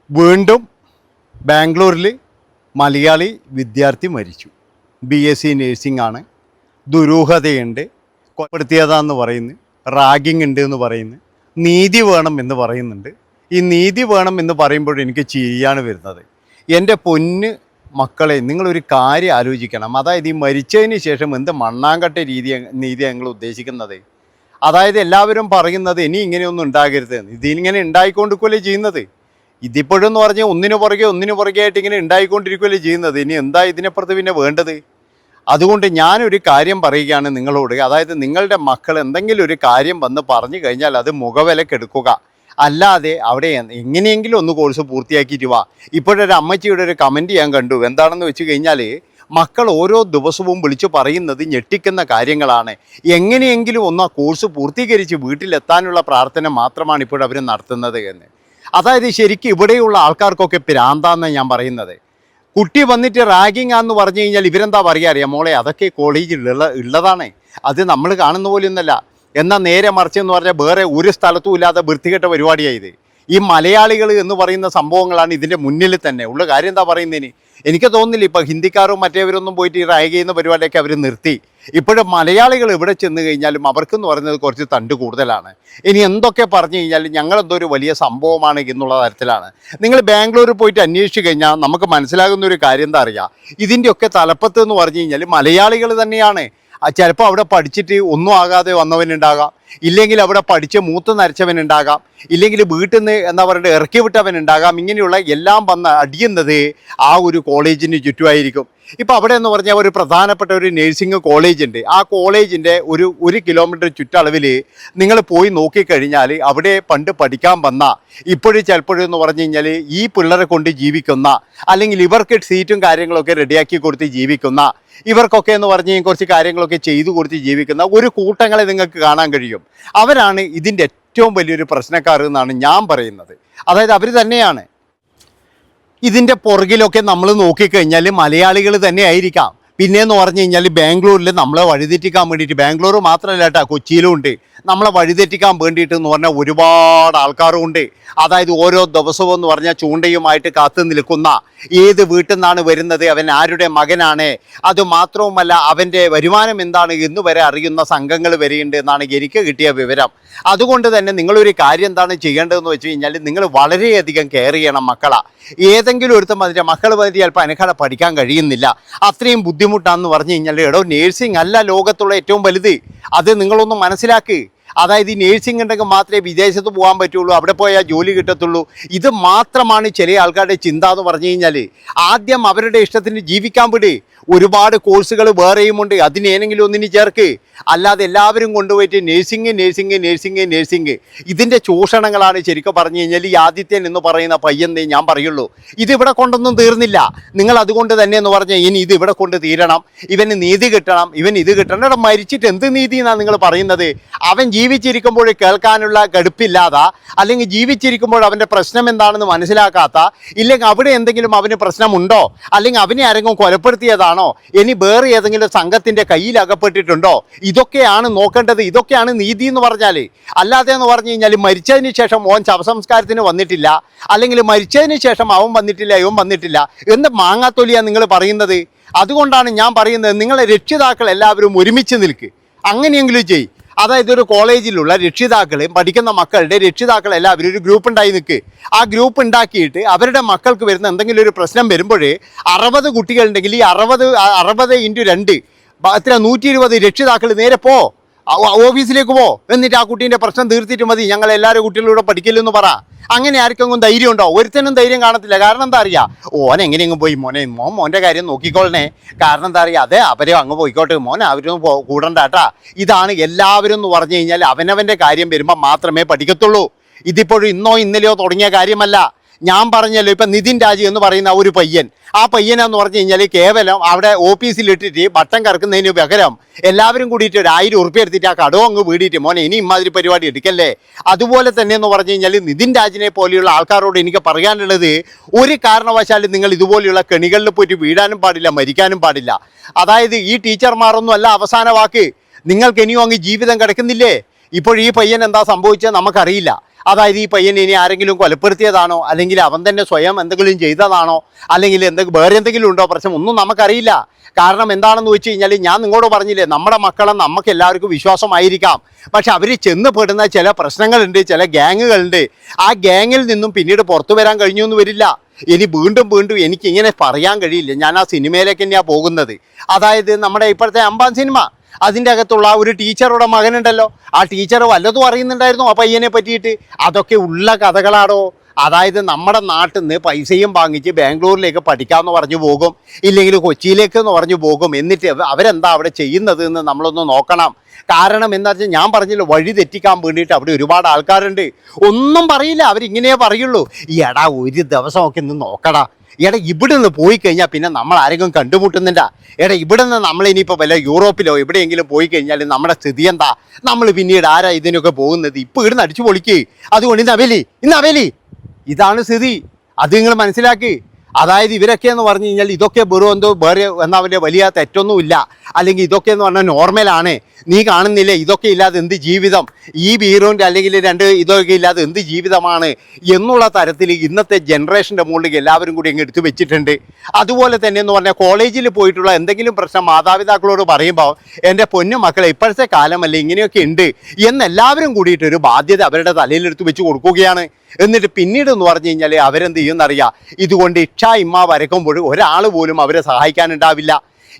വീണ്ടും ബാംഗ്ലൂരിൽ മലയാളി വിദ്യാർത്ഥി മരിച്ചു. BSc നേഴ്സിംഗ് ആണ്. ദുരൂഹതയുണ്ട്, കൊലപ്പെടുത്തിയതാന്ന് പറയുന്നു, റാഗിങ് ഉണ്ട് എന്ന് പറയുന്നു, നീതി വേണം എന്ന് പറയുന്നുണ്ട്. ഈ നീതി വേണം എന്ന് പറയുമ്പോൾ എനിക്ക് ചിരിയാണ് വരുന്നത്. എൻ്റെ പൊന്ന് മക്കളെ, നിങ്ങളൊരു കാര്യം ആലോചിക്കണം. അതായത് ഈ മരിച്ചതിന് ശേഷം എന്ത് മണ്ണാങ്കട്ട നീതി ഞങ്ങൾ ഉദ്ദേശിക്കുന്നത്. അതായത് എല്ലാവരും പറയുന്നത് ഇനി ഇങ്ങനെയൊന്നും ഉണ്ടാകരുത്, ഇതിങ്ങനെ ഉണ്ടായിക്കൊണ്ടിരിക്കുകയല്ലേ ചെയ്യുന്നത്. ഇതിപ്പോഴെന്ന് പറഞ്ഞാൽ ഒന്നിനു പുറകെ ആയിട്ട് ഇങ്ങനെ ഉണ്ടായിക്കൊണ്ടിരിക്കുകയല്ലേ ചെയ്യുന്നത്. ഇനി എന്താ ഇതിനപ്പുറത്ത് പിന്നെ വേണ്ടത്? അതുകൊണ്ട് ഞാനൊരു കാര്യം പറയുകയാണ് നിങ്ങളോട്. അതായത് നിങ്ങളുടെ മക്കൾ എന്തെങ്കിലും ഒരു കാര്യം വന്ന് പറഞ്ഞു കഴിഞ്ഞാൽ അത് മുഖവിലക്കെടുക്കുക, അല്ലാതെ അവിടെ എങ്ങനെയെങ്കിലും ഒന്ന് കോഴ്സ് പൂർത്തിയാക്കിയിട്ട് വാ. ഇപ്പോഴൊരു അമ്മച്ചിയുടെ ഒരു കമൻറ്റ് ഞാൻ കണ്ടു. എന്താണെന്ന് വെച്ച് കഴിഞ്ഞാൽ, മക്കൾ ഓരോ ദിവസവും വിളിച്ചു പറയുന്നത് ഞെട്ടിക്കുന്ന കാര്യങ്ങളാണ്. എങ്ങനെയെങ്കിലും ഒന്ന് ആ കോഴ്സ് പൂർത്തീകരിച്ച് വീട്ടിലെത്താനുള്ള പ്രാർത്ഥന മാത്രമാണ് ഇപ്പോഴവർ നടത്തുന്നത് എന്ന്. അതായത് ശരിക്കും ഇവിടെയുള്ള ആൾക്കാർക്കൊക്കെ പ്രാന്താന്നാണ് ഞാൻ പറയുന്നത്. കുട്ടി വന്നിട്ട് റാഗിങ് ആണെന്ന് പറഞ്ഞു കഴിഞ്ഞാൽ ഇവരെന്താ പറയുക അറിയാം, മോളെ അതൊക്കെ കോളേജിൽ ഉള്ളതാണ്, അത് നമ്മൾ കാണുന്ന പോലെയൊന്നുമല്ല. എന്നാൽ നേരെ മറിച്ചെന്ന് പറഞ്ഞാൽ വേറെ ഒരു സ്ഥലത്തും ഇല്ലാതെ വൃത്തികെട്ട പരിപാടിയായത്. ഈ മലയാളികൾ എന്ന് പറയുന്ന സംഭവങ്ങളാണ് ഇതിൻ്റെ മുന്നിൽ തന്നെ ഉള്ള. കാര്യം എന്താ പറയുന്നതിന് എനിക്ക് തോന്നുന്നില്ല. ഇപ്പോൾ ഹിന്ദിക്കാരും മറ്റേവരൊന്നും പോയിട്ട് ഈ റാഗ് ചെയ്യുന്ന പരിപാടിയൊക്കെ അവർ നിർത്തി. ഇപ്പോഴും മലയാളികൾ ഇവിടെ ചെന്ന് കഴിഞ്ഞാലും അവർക്കെന്ന് പറയുന്നത് കുറച്ച് തണ്ട് കൂടുതലാണ്. ഇനി എന്തൊക്കെ പറഞ്ഞു കഴിഞ്ഞാലും ഞങ്ങളെന്തോ ഒരു വലിയ സംഭവമാണ് എന്നുള്ള തരത്തിലാണ്. നിങ്ങൾ ബാംഗ്ലൂരിൽ പോയിട്ട് അന്വേഷിച്ച് കഴിഞ്ഞാൽ നമുക്ക് മനസ്സിലാകുന്ന ഒരു കാര്യം എന്താ അറിയാം, ഇതിൻ്റെയൊക്കെ തലപ്പത്ത് എന്ന് പറഞ്ഞു കഴിഞ്ഞാൽ മലയാളികൾ തന്നെയാണ്. ചിലപ്പോൾ അവിടെ പഠിച്ചിട്ട് ഒന്നും ആകാതെ വന്നവനുണ്ടാകാം, ഇല്ലെങ്കിൽ അവിടെ പഠിച്ച് മൂത്ത് നരച്ചവനുണ്ടാകാം, ഇല്ലെങ്കിൽ വീട്ടിൽ നിന്ന് എന്താ പറയുക ഇറക്കി വിട്ടവനുണ്ടാകാം. ഇങ്ങനെയുള്ള എല്ലാം വന്ന് അടിയുന്നത് ആ ഒരു കോളേജിന് ചുറ്റുമായിരിക്കും. ഇപ്പോൾ അവിടെ എന്ന് പറഞ്ഞാൽ ഒരു പ്രധാനപ്പെട്ട ഒരു നഴ്സിംഗ് കോളേജ് ഉണ്ട്. ആ കോളേജിൻ്റെ ഒരു കിലോമീറ്റർ ചുറ്റളവിൽ നിങ്ങൾ പോയി നോക്കിക്കഴിഞ്ഞാൽ അവിടെ പണ്ട് പഠിക്കാൻ വന്ന, ഇപ്പോഴും ചിലപ്പോഴെന്ന് പറഞ്ഞു കഴിഞ്ഞാൽ ഈ പിള്ളേരെ കൊണ്ട് ജീവിക്കുന്ന, അല്ലെങ്കിൽ ഇവർക്ക് സീറ്റും കാര്യങ്ങളൊക്കെ റെഡിയാക്കി കൊടുത്ത് ജീവിക്കുന്ന, ഇവർക്കൊക്കെ എന്ന് പറഞ്ഞു കഴിഞ്ഞാൽ കുറച്ച് കാര്യങ്ങളൊക്കെ ചെയ്തു കൊടുത്ത് ജീവിക്കുന്ന ഒരു കൂട്ടങ്ങളെ നിങ്ങൾക്ക് കാണാൻ കഴിയും. അവരാണ് ഇതിൻ്റെ ഏറ്റവും വലിയൊരു പ്രശ്നക്കാർ എന്നാണ് ഞാൻ പറയുന്നത്. അതായത് അവർ തന്നെയാണ് ഇതിൻ്റെ പുറകിലൊക്കെ നമ്മൾ നോക്കിക്കഴിഞ്ഞാൽ മലയാളികൾ തന്നെ ആയിരിക്കാം. പിന്നെയെന്ന് പറഞ്ഞു കഴിഞ്ഞാൽ ബാംഗ്ലൂരിൽ നമ്മളെ വഴിതെറ്റിക്കാൻ വേണ്ടിയിട്ട്, ബാംഗ്ലൂർ മാത്രമല്ല കേട്ടോ, കൊച്ചിയിലും ഉണ്ട്, നമ്മളെ വഴിതെറ്റിക്കാൻ വേണ്ടിയിട്ട് എന്ന് പറഞ്ഞാൽ ഒരുപാട് ആൾക്കാരും ഉണ്ട്. അതായത് ഓരോ ദിവസവും എന്ന് പറഞ്ഞാൽ ചൂണ്ടയുമായിട്ട് കാത്തു നിൽക്കുന്ന, ഏത് വീട്ടിൽ നിന്നാണ് വരുന്നത്, അവൻ ആരുടെ മകനാണ്, അതുമാത്രവുമല്ല അവൻ്റെ വരുമാനം എന്താണ് എന്ന് വരെ അറിയുന്ന സംഘങ്ങൾ വരെയുണ്ട് എന്നാണ് എനിക്ക് കിട്ടിയ വിവരം. അതുകൊണ്ട് തന്നെ നിങ്ങളൊരു കാര്യം എന്താണ് ചെയ്യേണ്ടതെന്ന് വെച്ച് കഴിഞ്ഞാൽ, നിങ്ങൾ വളരെയധികം കെയർ ചെയ്യണം മക്കളെ. ഏതെങ്കിലും ഒരുത്തം അതിൻ്റെ മക്കൾ വന്നിട്ട് ചിലപ്പോൾ അനക്കാടെ പഠിക്കാൻ കഴിയുന്നില്ല, അത്രയും ബുദ്ധിമുട്ടാണെന്ന് പറഞ്ഞു കഴിഞ്ഞാൽ, എടോ നേഴ്സിംഗ് അല്ല ലോകത്തുള്ള ഏറ്റവും വലുത്. അത് നിങ്ങളൊന്ന് മനസ്സിലാക്ക്. അതായത് ഈ നേഴ്സിംഗ് ഉണ്ടെങ്കിൽ മാത്രമേ വിദേശത്ത് പോകാൻ പറ്റുള്ളൂ, അവിടെ പോയാൽ ജോലി കിട്ടത്തുള്ളൂ. ഇത് മാത്രമാണ് ചില ആൾക്കാരുടെ ചിന്ത എന്ന് പറഞ്ഞു കഴിഞ്ഞാൽ. ആദ്യം അവരുടെ ഇഷ്ടത്തിന് ജീവിക്കാൻ വിട്. ഒരുപാട് കോഴ്സുകൾ വേറെയുമുണ്ട്, അതിനേതെങ്കിലും ഒന്നിന് ചേർക്ക്. അല്ലാതെ എല്ലാവരും കൊണ്ടുപോയിട്ട് നേഴ്സിംഗ് ഇതിൻ്റെ ചൂഷണങ്ങളാണ് ശരിക്കും പറഞ്ഞു കഴിഞ്ഞാൽ. ഈ ആദിത്യൻ എന്ന് പറയുന്ന പയ്യന്നേ ഞാൻ പറയുള്ളൂ, ഇതിവിടെ കൊണ്ടൊന്നും തീർന്നില്ല. നിങ്ങൾ അതുകൊണ്ട് തന്നെ എന്ന് പറഞ്ഞാൽ ഇനി ഇത് ഇവിടെ കൊണ്ട് തീരണം, ഇവന് നീതി കിട്ടണം, ഇവൻ ഇത് കിട്ടണം. ഇവിടെ മരിച്ചിട്ട് എന്ത് നീതി എന്നാണ് നിങ്ങൾ പറയുന്നത്? അവൻ ജീവിച്ചിരിക്കുമ്പോൾ കേൾക്കാനുള്ള കടുപ്പില്ലാത്ത, അല്ലെങ്കിൽ ജീവിച്ചിരിക്കുമ്പോൾ അവൻ്റെ പ്രശ്നം എന്താണെന്ന് മനസ്സിലാക്കാത്ത, ഇല്ലെങ്കിൽ അവിടെ എന്തെങ്കിലും അവന് പ്രശ്നമുണ്ടോ, അല്ലെങ്കിൽ അവനെ ആരെങ്കിലും കൊലപ്പെടുത്തിയതാണോ, ഇനി വേറെ ഏതെങ്കിലും സംഘത്തിൻ്റെ കയ്യിൽ അകപ്പെട്ടിട്ടുണ്ടോ, ഇതൊക്കെയാണ് നോക്കേണ്ടത്. ഇതൊക്കെയാണ് നീതി എന്ന് പറഞ്ഞാൽ. അല്ലാതെ എന്ന് പറഞ്ഞു കഴിഞ്ഞാൽ മരിച്ചതിന് ശേഷം ഓൻ ശവസംസ്കാരത്തിന് വന്നിട്ടില്ല, അല്ലെങ്കിൽ മരിച്ചതിന് ശേഷം അവൻ വന്നിട്ടില്ല, ഇവൻ വന്നിട്ടില്ല എന്ന് മാങ്ങാത്തൊലിയാണ് നിങ്ങൾ പറയുന്നത്. അതുകൊണ്ടാണ് ഞാൻ പറയുന്നത്, നിങ്ങളെ രക്ഷിതാക്കൾ എല്ലാവരും ഒരുമിച്ച് നിൽക്ക്, അങ്ങനെയെങ്കിലും ചെയ്യും. അതായത് ഒരു കോളേജിലുള്ള രക്ഷിതാക്കളെയും പഠിക്കുന്ന മക്കളുടെ രക്ഷിതാക്കൾ എല്ലാവരും ഒരു ഗ്രൂപ്പ് ഉണ്ടായി നിൽക്ക്. ആ ഗ്രൂപ്പ് ഉണ്ടാക്കിയിട്ട് അവരുടെ മക്കൾക്ക് വരുന്ന എന്തെങ്കിലും ഒരു പ്രശ്നം വരുമ്പോൾ 60 കുട്ടികളുണ്ടെങ്കിൽ ഈ 60 × 2 എത്ര 120 രക്ഷിതാക്കൾ നേരെ പോ, ഓഫീസിലേക്ക് പോ, എന്നിട്ട് ആ കുട്ടീൻ്റെ പ്രശ്നം തീർത്തിട്ട് മതി, ഞങ്ങൾ എല്ലാവരും കുട്ടികളിലൂടെ പഠിക്കില്ലെന്ന് പറ. അങ്ങനെ ആർക്കെങ്കിലും ധൈര്യം ഉണ്ടോ? ഒരുത്തനും ധൈര്യം കാണത്തില്ല. കാരണം എന്താ അറിയാം, ഓൻ എങ്ങനെയെങ്കിലും പോയി മോൻ്റെ കാര്യം നോക്കിക്കോളണേ. കാരണം എന്താ അറിയാം, അതെ അവരെ അങ്ങ് പോയിക്കോട്ടെ, അവരൊന്നും കൂടണ്ടാട്ടാ. ഇതാണ് എല്ലാവരും എന്ന് പറഞ്ഞു കഴിഞ്ഞാൽ അവനവൻ്റെ കാര്യം വരുമ്പോൾ മാത്രമേ പഠിക്കത്തുള്ളൂ. ഇതിപ്പോഴും ഇന്നോ ഇന്നലെയോ തുടങ്ങിയ കാര്യമല്ല. ഞാൻ പറഞ്ഞല്ലോ, ഇപ്പം നിതിൻ രാജ് എന്ന് പറയുന്ന ഒരു പയ്യൻ, ആ പയ്യനെന്ന് പറഞ്ഞു കഴിഞ്ഞാൽ കേവലം അവിടെ ഓഫീസിലിട്ടിട്ട് ബട്ടൺ കറക്കുന്നതിന് പകരം എല്ലാവരും കൂടിയിട്ട് 1000 ഉറുപ്പ്യ എടുത്തിട്ട് ആ കടവും അങ്ങ് വീടിയിട്ട്, മോനെ ഇനി ഇമാതിരി പരിപാടി എടുക്കല്ലേ. അതുപോലെ തന്നെ എന്ന് പറഞ്ഞു കഴിഞ്ഞാൽ നിതിൻ രാജിനെ പോലെയുള്ള ആൾക്കാരോട് എനിക്ക് പറയാനുള്ളത്, ഒരു കാരണവശാലും നിങ്ങൾ ഇതുപോലെയുള്ള കെണികളിൽ പോയിട്ട് വീഴാനും പാടില്ല, മരിക്കാനും പാടില്ല. അതായത് ഈ ടീച്ചർമാരൊന്നും അല്ല അവസാന വാക്ക്. നിങ്ങൾക്ക് ഇനിയും അങ്ങ് ജീവിതം കിടക്കുന്നില്ലേ? ഇപ്പോൾ ഈ പയ്യൻ എന്താ സംഭവിച്ചത് നമുക്കറിയില്ല. അതായത് ഈ പയ്യനെ ഇനി ആരെങ്കിലും കൊലപ്പെടുത്തിയതാണോ, അല്ലെങ്കിൽ അവൻ തന്നെ സ്വയം എന്തെങ്കിലും ചെയ്തതാണോ, അല്ലെങ്കിൽ വേറെ എന്തെങ്കിലും ഉണ്ടോ പ്രശ്നം, ഒന്നും നമുക്കറിയില്ല. കാരണം എന്താണെന്ന് വെച്ച് കഴിഞ്ഞാൽ, ഞാൻ നിങ്ങളോട് പറഞ്ഞില്ലേ, നമ്മുടെ മക്കളെ നമുക്ക് എല്ലാവർക്കും വിശ്വാസമായിരിക്കാം, പക്ഷെ അവർ ചെന്ന് പെടുന്ന ചില പ്രശ്നങ്ങളുണ്ട്, ചില ഗ്യാങ്ങുകളുണ്ട്. ആ ഗ്യാങ്ങിൽ നിന്നും പിന്നീട് പുറത്തു വരാൻ കഴിഞ്ഞു എന്ന് വരില്ല. ഇനി വീണ്ടും എനിക്കിങ്ങനെ പറയാൻ കഴിയില്ല. ഞാൻ ആ സിനിമയിലേക്ക് തന്നെയാണ് പോകുന്നത്. അതായത് നമ്മുടെ ഇപ്പോഴത്തെ അമ്പാൻ സിനിമ, അതിൻ്റെ അകത്തുള്ള ഒരു ടീച്ചറുടെ മകനുണ്ടല്ലോ, ആ ടീച്ചർ വല്ലതും അറിയുന്നുണ്ടായിരുന്നു ആ പയ്യനെ പറ്റിയിട്ട്? അതൊക്കെ ഉള്ള കഥകളാണോ? അതായത് നമ്മുടെ നാട്ടിൽ നിന്ന് പൈസയും വാങ്ങിച്ച് ബാംഗ്ലൂരിലേക്ക് പഠിക്കാമെന്ന് പറഞ്ഞു പോകും, ഇല്ലെങ്കിൽ കൊച്ചിയിലേക്ക് എന്ന് പറഞ്ഞു പോകും. എന്നിട്ട് അവരെന്താ അവിടെ ചെയ്യുന്നത് എന്ന് നമ്മളൊന്ന് നോക്കണം. കാരണം എന്താ വെച്ചാൽ, ഞാൻ പറഞ്ഞില്ല, വഴി തെറ്റിക്കാൻ വേണ്ടിയിട്ട് അവിടെ ഒരുപാട് ആൾക്കാരുണ്ട്. ഒന്നും പറയില്ല, അവരിങ്ങനെയേ പറയുള്ളൂ. എടാ ഒരു ദിവസമൊക്കെ ഇന്ന് നോക്കടാ, എടാ ഇവിടെ നിന്ന് പോയി കഴിഞ്ഞാൽ പിന്നെ നമ്മൾ ആരെങ്കിലും കണ്ടുമുട്ടുന്നില്ല. എടാ ഇവിടെ നിന്ന് നമ്മളിനിയിപ്പോൾ വല്ല യൂറോപ്പിലോ എവിടെയെങ്കിലും പോയി കഴിഞ്ഞാൽ നമ്മുടെ സ്ഥിതി എന്താ? നമ്മൾ പിന്നീട് ആരാ ഇതിനൊക്കെ പോകുന്നത്? ഇപ്പോൾ ഇവിടുന്ന് അടിച്ചു പൊളിക്ക്. അതുകൊണ്ട് ഇന്ന് അവലി ഇതാണ് സ്ഥിതി. അത് നിങ്ങൾ മനസ്സിലാക്കി. അതായത് ഇവരൊക്കെ എന്ന് പറഞ്ഞു കഴിഞ്ഞാൽ ഇതൊക്കെ വെറും എന്തോ വേറെ എന്നാ വലിയ തെറ്റൊന്നുമില്ല, അല്ലെങ്കിൽ ഇതൊക്കെ എന്ന് പറഞ്ഞാൽ നോർമലാണ്. നീ കാണുന്നില്ലേ, ഇതൊക്കെ ഇല്ലാതെ എന്ത് ജീവിതം, ഈ ബീറോൻ്റെ അല്ലെങ്കിൽ ഇതൊക്കെ ഇല്ലാതെ എന്ത് ജീവിതമാണ് എന്നുള്ള തരത്തിൽ ഇന്നത്തെ ജനറേഷൻ്റെ മുകളിലേക്ക് എല്ലാവരും കൂടി അങ്ങ് എടുത്തു വെച്ചിട്ടുണ്ട്. അതുപോലെ തന്നെ എന്ന് പറഞ്ഞാൽ കോളേജിൽ പോയിട്ടുള്ള എന്തെങ്കിലും പ്രശ്നം മാതാപിതാക്കളോട് പറയുമ്പോൾ, എൻ്റെ പൊന്നു മക്കളെ ഇപ്പോഴത്തെ കാലമല്ലേ ഇങ്ങനെയൊക്കെ ഉണ്ട് എന്നെല്ലാവരും കൂടിയിട്ട് ഒരു ബാധ്യത അവരുടെ തലയിലെടുത്ത് വെച്ച് കൊടുക്കുകയാണ്. എന്നിട്ട് പിന്നീട് എന്ന് പറഞ്ഞു കഴിഞ്ഞാൽ അവരെന്ത് ചെയ്യുമെന്നറിയാം, ഇതുകൊണ്ട് ഇമ്മ വരക്കുമ്പോഴും ഒരാൾ പോലും അവരെ സഹായിക്കാനുണ്ടാവില്ല.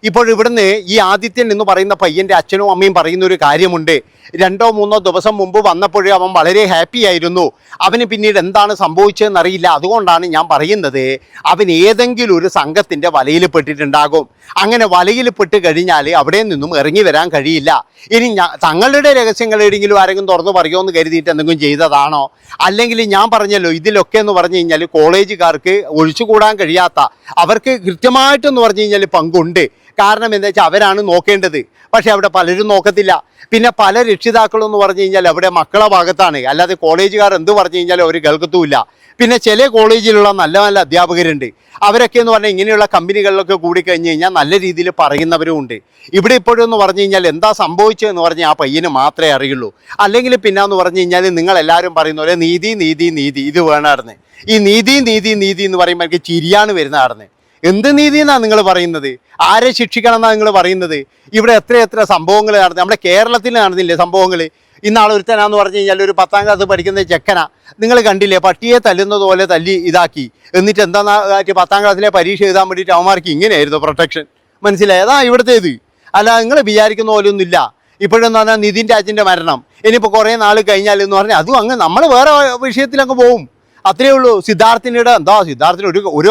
ഇപ്പോൾ ഇവിടുന്ന് ഈ ആദിത്യൻ എന്ന് പറയുന്ന പയ്യൻ്റെ അച്ഛനും അമ്മയും പറയുന്ന ഒരു കാര്യമുണ്ട്. 2-3 ദിവസം മുമ്പ് വന്നപ്പോഴേ അവൻ വളരെ ഹാപ്പി ആയിരുന്നു. അവന് പിന്നീട് എന്താണ് സംഭവിച്ചതെന്നറിയില്ല. അതുകൊണ്ടാണ് ഞാൻ പറയുന്നത്, അവൻ ഏതെങ്കിലും ഒരു സംഘത്തിൻ്റെ വലയിൽ പെട്ടിട്ടുണ്ടാകും. അങ്ങനെ വലയിൽ പെട്ട് കഴിഞ്ഞാൽ അവിടെ നിന്നും ഇറങ്ങി വരാൻ കഴിയില്ല. ഇനി തങ്ങളുടെ രഹസ്യങ്ങൾ ഏതെങ്കിലും ആരെങ്കിലും തുറന്നു പറയുമോ എന്ന് കരുതിയിട്ട് എന്തെങ്കിലും ചെയ്തതാണോ? അല്ലെങ്കിൽ ഞാൻ പറഞ്ഞല്ലോ, ഇതിലൊക്കെ എന്ന് പറഞ്ഞു കഴിഞ്ഞാൽ കോളേജുകാർക്ക് ഒഴിച്ചുകൂടാൻ കഴിയാത്ത, അവർക്ക് കൃത്യമായിട്ടെന്ന് പറഞ്ഞു കഴിഞ്ഞാൽ പങ്കുണ്ട്. കാരണം എന്താ വെച്ചാൽ അവരാണ് നോക്കേണ്ടത്. പക്ഷെ അവിടെ പലരും നോക്കത്തില്ല. പിന്നെ പല രക്ഷിതാക്കളും എന്ന് പറഞ്ഞു കഴിഞ്ഞാൽ അവിടെ മക്കളെ ഭാഗത്താണ്, അല്ലാതെ കോളേജുകാർ എന്ത് പറഞ്ഞു കഴിഞ്ഞാൽ അവർ കേൾക്കത്തുമില്ല. പിന്നെ ചില കോളേജിലുള്ള നല്ല നല്ല അധ്യാപകരുണ്ട്, അവരൊക്കെ എന്ന് പറഞ്ഞാൽ ഇങ്ങനെയുള്ള കമ്പനികളിലൊക്കെ കൂടി കഴിഞ്ഞ് കഴിഞ്ഞാൽ നല്ല രീതിയിൽ പറയുന്നവരും ഉണ്ട്. ഇവിടെ ഇപ്പോഴും എന്ന് പറഞ്ഞു കഴിഞ്ഞാൽ എന്താ സംഭവിച്ചതെന്ന് പറഞ്ഞാൽ ആ പയ്യന് മാത്രമേ അറിയുള്ളൂ. അല്ലെങ്കിൽ പിന്നെ എന്ന് പറഞ്ഞു കഴിഞ്ഞാൽ നിങ്ങളെല്ലാവരും പറയുന്ന പോലെ നീതി നീതി നീതി ഇത് വേണമായിരുന്നു. ഈ നീതി നീതി നീതി എന്ന് പറയുമ്പോൾ എനിക്ക് ചിരിയാണ് വരുന്നതായിരുന്നു. എന്ത് നീതി എന്നാണ് നിങ്ങൾ പറയുന്നത്? ആരെ ശിക്ഷിക്കണം എന്നാണ് നിങ്ങൾ പറയുന്നത്? ഇവിടെ എത്ര സംഭവങ്ങൾ നടന്നു. നമ്മുടെ കേരളത്തിൽ നടന്നില്ലേ സംഭവങ്ങൾ? ഇന്നാൾ ഒരുത്തനാന്ന് പറഞ്ഞു കഴിഞ്ഞാൽ ഒരു 10ാം ക്ലാസ് പഠിക്കുന്ന ചെക്കനാ, നിങ്ങൾ കണ്ടില്ലേ, പട്ടിയെ തല്ലുന്നത് പോലെ തല്ലി ഇതാക്കി. എന്നിട്ട് എന്താ 10ാം ക്ലാസ്സിലെ പരീക്ഷ എഴുതാൻ വേണ്ടിയിട്ട് അവന്മാർക്ക് ഇങ്ങനെയായിരുന്നു പ്രൊട്ടക്ഷൻ. മനസ്സിലായതാ ഇവിടുത്തേത്? അല്ല, നിങ്ങൾ വിചാരിക്കുന്ന പോലെയൊന്നുമില്ല. ഇപ്പോഴെന്ന് പറഞ്ഞാൽ നിതിൻ രാജിൻ്റെ മരണം ഇനിയിപ്പോൾ കുറേ നാൾ കഴിഞ്ഞാൽ എന്ന് പറഞ്ഞാൽ അതും അങ്ങ് നമ്മൾ വേറെ വിഷയത്തിലങ്ങ് പോവും. അത്രയേ ഉള്ളൂ. സിദ്ധാർത്ഥിനിയുടെ സിദ്ധാർത്ഥിന് ഒരു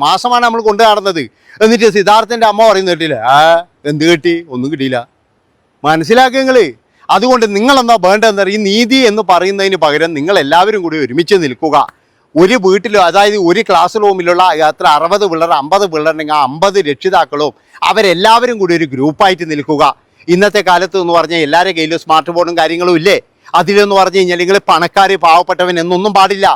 മാസമാണ് നമ്മൾ കൊണ്ടു നടന്നത്. എന്നിട്ട് സിദ്ധാർത്ഥിൻ്റെ അമ്മ പറയുന്ന കേട്ടില്ല, എന്ത് കിട്ടി? ഒന്നും കിട്ടിയില്ല. മനസ്സിലാക്കുക നിങ്ങൾ. അതുകൊണ്ട് നിങ്ങളെന്താ വേണ്ടതെന്ന് ഈ നീതി എന്ന് പറയുന്നതിന് പകരം നിങ്ങളെല്ലാവരും കൂടി ഒരുമിച്ച് നിൽക്കുക. ഒരു വീട്ടിലും, അതായത് ഒരു ക്ലാസ് റൂമിലുള്ള എത്ര 60 പിള്ളേർ 50 പിള്ളേരുണ്ടെങ്കിൽ ആ 50 രക്ഷിതാക്കളും അവരെല്ലാവരും കൂടി ഒരു ഗ്രൂപ്പായിട്ട് നിൽക്കുക. ഇന്നത്തെ കാലത്ത് എന്ന് പറഞ്ഞാൽ എല്ലാവരുടെ കയ്യിലും സ്മാർട്ട് ഫോണും കാര്യങ്ങളും ഇല്ലേ? അതിലെന്ന് പറഞ്ഞു കഴിഞ്ഞാൽ നിങ്ങൾ പണക്കാർ പാവപ്പെട്ടവൻ എന്നൊന്നും പാടില്ല.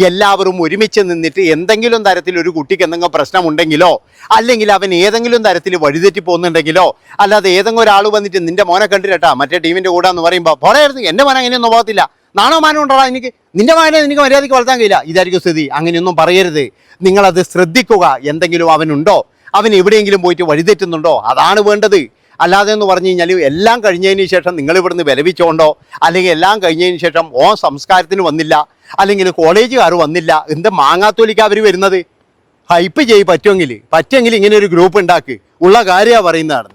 എല്ലാവരും ഒരുമിച്ച് നിന്നിട്ട് എന്തെങ്കിലും തരത്തിൽ ഒരു കുട്ടിക്ക് എന്തെങ്കിലും പ്രശ്നമുണ്ടെങ്കിലോ, അല്ലെങ്കിൽ അവൻ ഏതെങ്കിലും തരത്തിൽ വഴിതെറ്റി പോകുന്നുണ്ടെങ്കിലോ, അല്ലാതെ ഏതെങ്കിലും ഒരാൾ വന്നിട്ട് നിന്റെ മോനെ കണ്ടിരട്ടാ മറ്റേ ടീമിൻ്റെ കൂടെ എന്ന് പറയുമ്പോൾ പോരായിരുന്നു, എൻ്റെ മോനെ അങ്ങനെയൊന്നും പോകത്തില്ല, നാണോ മാനം ഉണ്ടോടാ എനിക്ക്, നിന്റെ മോനെ എനിക്ക് മര്യാദയ്ക്ക് വളർത്താൻ കഴിയില്ല, ഇതായിരിക്കും സ്ഥിതി. അങ്ങനെയൊന്നും പറയരുത്. നിങ്ങളത് ശ്രദ്ധിക്കുക. എന്തെങ്കിലും അവനുണ്ടോ, അവൻ എവിടെയെങ്കിലും പോയിട്ട് വഴിതെറ്റുന്നുണ്ടോ, അതാണ് വേണ്ടത്. അല്ലാതെ എന്ന് പറഞ്ഞു കഴിഞ്ഞാൽ എല്ലാം കഴിഞ്ഞതിന് ശേഷം നിങ്ങൾ ഇവിടുന്ന് വിലപിച്ചോണ്ടോ, അല്ലെങ്കിൽ എല്ലാം കഴിഞ്ഞതിന് ശേഷം സംസ്കാരത്തിന് വന്നില്ല, അല്ലെങ്കിൽ കോളേജുകാർ വന്നില്ല, എന്ത് മാങ്ങാത്തോലിക്കാണ് അവർ വരുന്നത്? ഹൈപ്പ് പറ്റുമെങ്കിൽ ഇങ്ങനെ ഒരു ഗ്രൂപ്പ് ഉണ്ടാക്കി ഉള്ള കാര്യമാണ് പറയുന്നതാണ്.